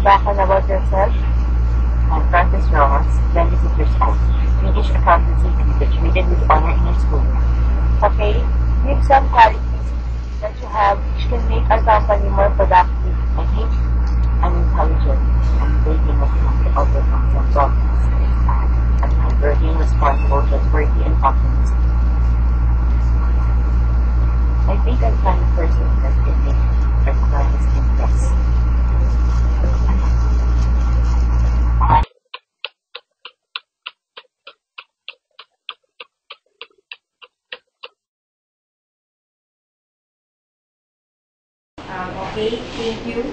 background about yourself? I'm Francis Rojas, 26 years old. Finished accountancy and graduated with honor in your school. Okay, give some qualities that you have which can make our company more productive. I think I'm intelligent and taking a time to overcome some problems. And I'm working responsible, trustworthy, and optimistic. I think I'm the kind of person that can make our clients impress. Okay, thank you.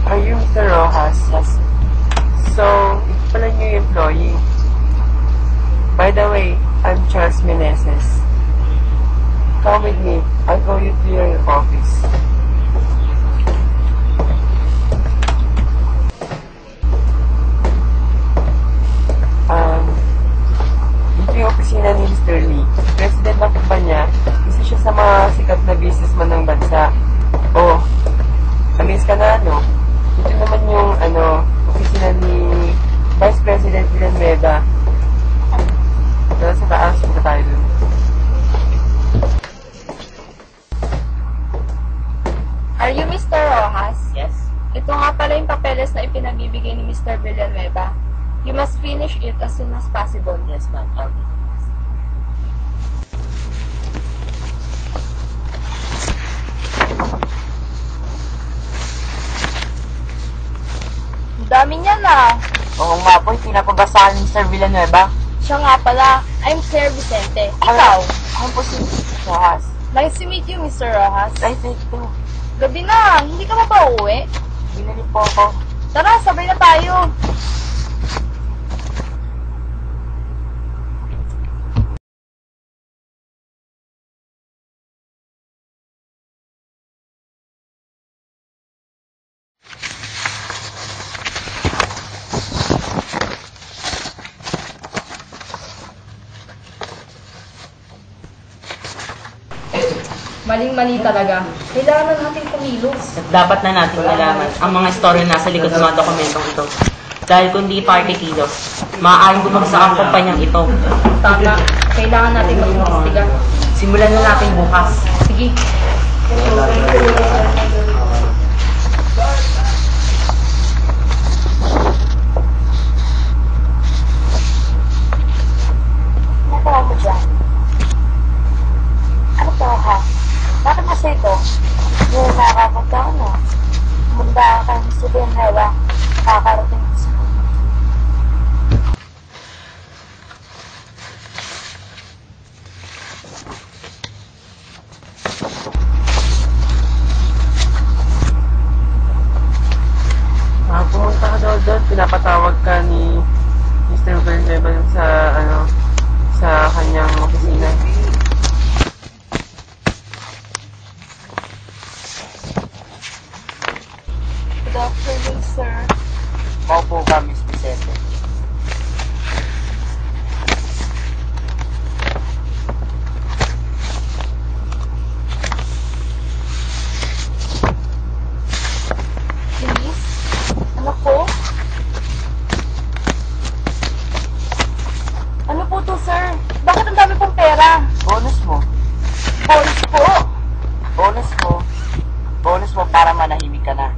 Are you Mr. Rojas? Yes. So, ito pala niyo yung employee. By the way, I'm Charles Meneses. Come with me. I'll go you to your office. Ito yung opisina ni Mr. Lee. President ng kumpanya, isa siya sa mga sikat na businessman ng bansa. Oh, amaze ka na, no? Ito naman yung, opisina ni Vice President Villanueva. Pero sa taas, punta tayo dun. Are you Mr. Rojas? Yes. Ito nga pala yung papeles na ipinagbibigay ni Mr. Villanueva. You must finish it as soon as possible. Yes, ma'am. I'll be fast. Ang dami niya na. Oo nga po, pinapabasahan ni Sir Villanueva. Siya nga pala, I'm Claire Vicente. Ikaw? Ako po si Rojas. Nice to meet you, Mr. Rojas. Right, ito. Gabi na, hindi ka pa ba uuwi? Binali po ako. Tara, sabay na tayo. Maling-mali talaga. Kailangan natin kumilos. At dapat na natin malaman ang mga istorya nasa likod ng mga dokumentong ito. Dahil kung di party kilos, maaaring bumagsak ang kumpanyang ito. Tama. Kailangan natin mag-imbestiga. Simulan na natin bukas. Sige. Natawa mo dyan. Ano to, ha? Bakit nasa ito? Yung nakakapunta ko, no? Munda ka kay Mr. Villanueva. Nakakarating ko sa kanya. Pumunta ka daw doon, pinapatawag ka ni Mr. Villanueva sa kanyang opisina. Good afternoon, sir. Maupo ka, Miss Vicente. Denise? Ano po? Ano po to, sir? Bakit ang dami pong pera? Bonus mo. Bonus po. Bonus mo para manahimik ka na.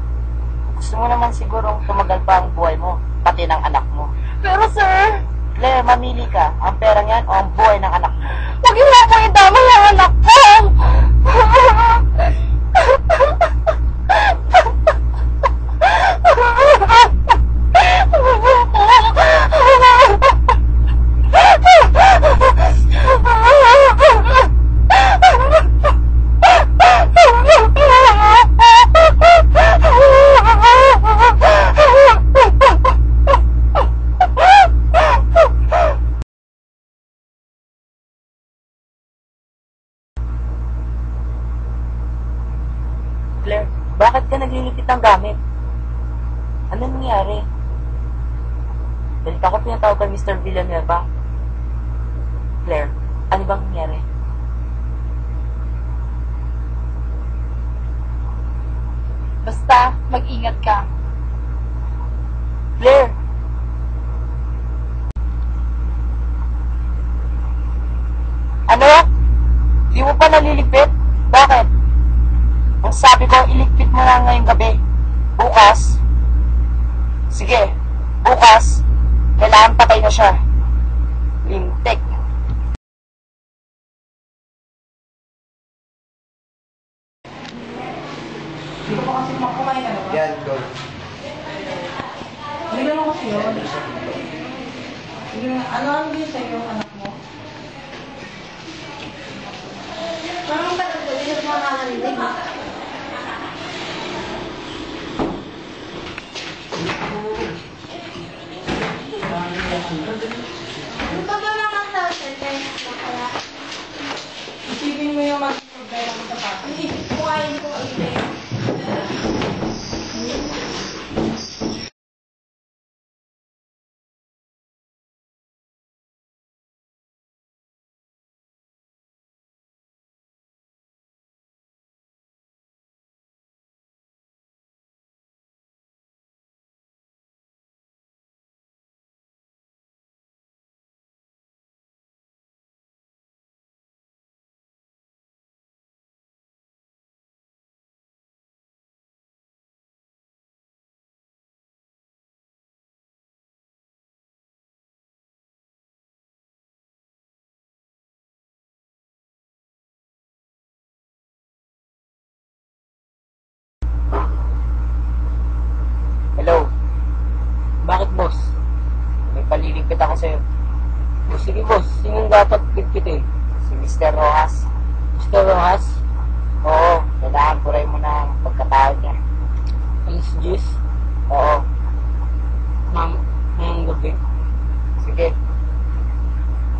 Gusto mo naman sigurong tumagal pa ang buhay mo, pati ng anak mo. Pero, sir, Claire, mamili ka. Ang perang yan o ang buhay ng anak mo. huwag niyo na po idamay ang anak ko. Claire, bakit ka naglilipit ng gamit? Ano nangyari? Dahil ako pinatawag kay Mr. Villanueva. Claire, ano bang nangyari? Basta, mag-ingat ka. Claire! Ano? Di mo pa naliligpit? Bakit? Ang sabi ko, iligpit mo na ngayong gabi. Bukas. Sige, bukas, kailangan patay na siya. Lintik. Yan, go. May ganun kasi yun. Ano ang din sa'yo, anak mo? Parang ba ito? Hindi mo nakakalilig. Ano ba ba mga thousand na Isipin mo yung mag-problema mo sa papa. Hindi ko kain ko ulit. Hello? Bakit, boss? May paliligpit ako sa'yo. O, sige, boss. Sinong dapat ligpitin? Si Mr. Rojas. Mr. Rojas? Oo, kailangan puray mo na ang pagkatao niya. Alis Gis? Oo. Ngayong gabi. Sige.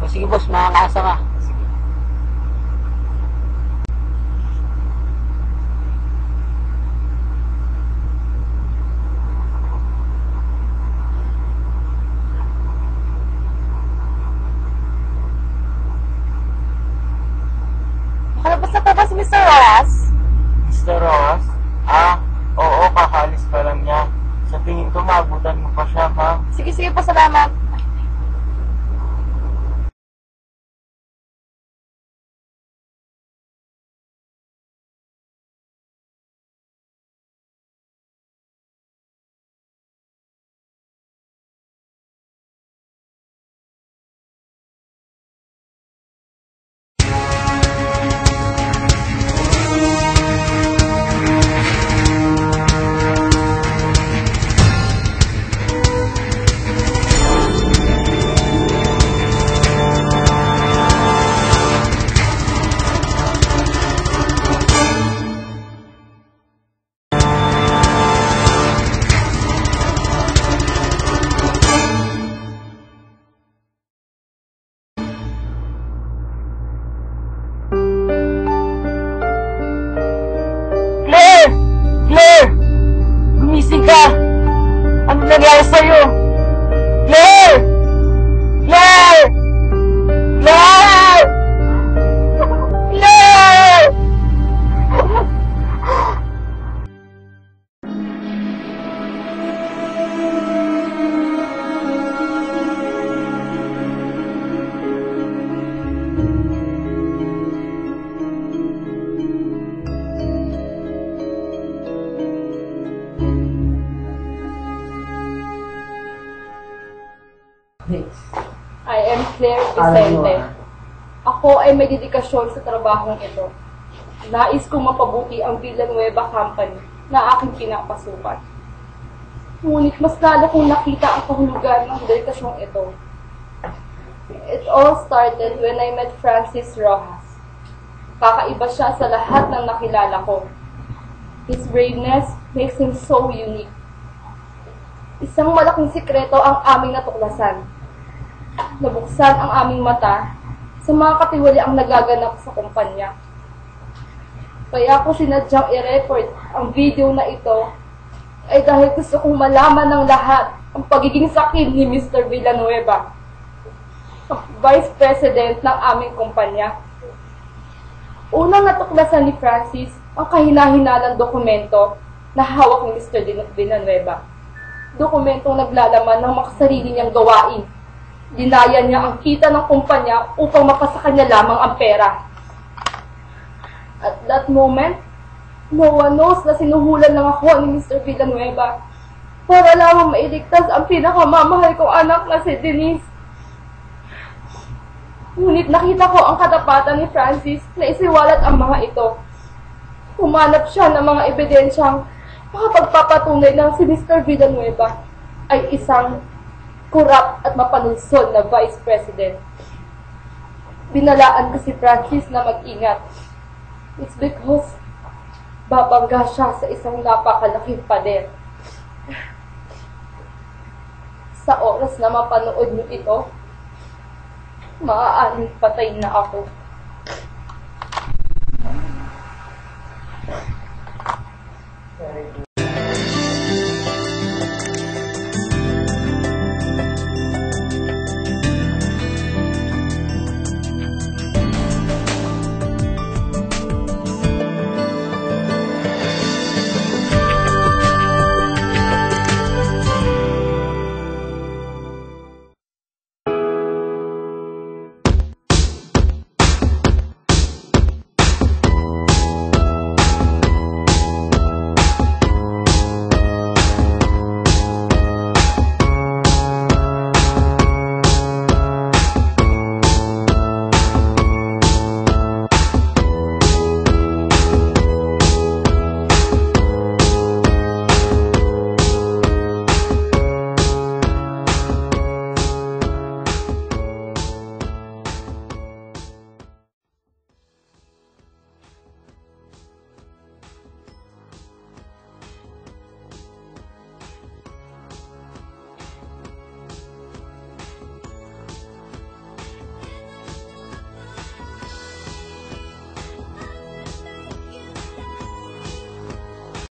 O, sige, boss. Makakaasa ka. Sige. Nakalabas na po ba si Mr. Rojas? Mr. Rojas? Oo, kakalis pa lang niya. Sa tingin ko, maabutan mo pa siya, ma'am. Sige po, salamat. Claire! Claire! Gumising ka! Ano nangyari sa'yo? Claire! Claire! Claire! Claire! I am Claire Vicente. Ako ay may dedikasyon sa trabahong ito. Nais kong mapabuti ang Villanueva Company na aking pinapasukan. Ngunit mas lalo kong nakita ang kahulugan ng dedikasyong ito. It all started when I met Francis Rojas. Kakaiba siya sa lahat ng nakilala ko. His braveness makes him so unique. Isang malaking sikreto ang aming natuklasan. Nabuksan ang aming mata sa mga katiwali ang nagaganap sa kumpanya. Kaya ako sinadyang i-record ang video na ito ay dahil gusto kong malaman ng lahat ang pagiging sakin ni Mr. Villanueva, ang Vice President ng aming kumpanya. Unang natuklasan ni Francis ang kahina-hinalang dokumento na hawak ni Mr. Villanueva. Dokumentong naglalaman ng makasarili niyang gawain. Dinaya niya ang kita ng kumpanya upang makasakanya lamang ang pera. At that moment, no one knows na sinuhulan lang ako ni Mr. Villanueva para lamang mailigtas ang pinakamamahal kong anak na si Denise. Ngunit nakita ko ang katapatan ni Francis na isiwalat ang mga ito. Humanap siya ng mga ebidensyang makapagpapatunay na si Mr. Villanueva ay isang korap at mapanunsod na Vice President. Binalaan ko si Francis na mag-ingat. It's because babangga siya sa isang napakalaking pader. Sa oras na mapanood niyo ito, maaaring patay na ako.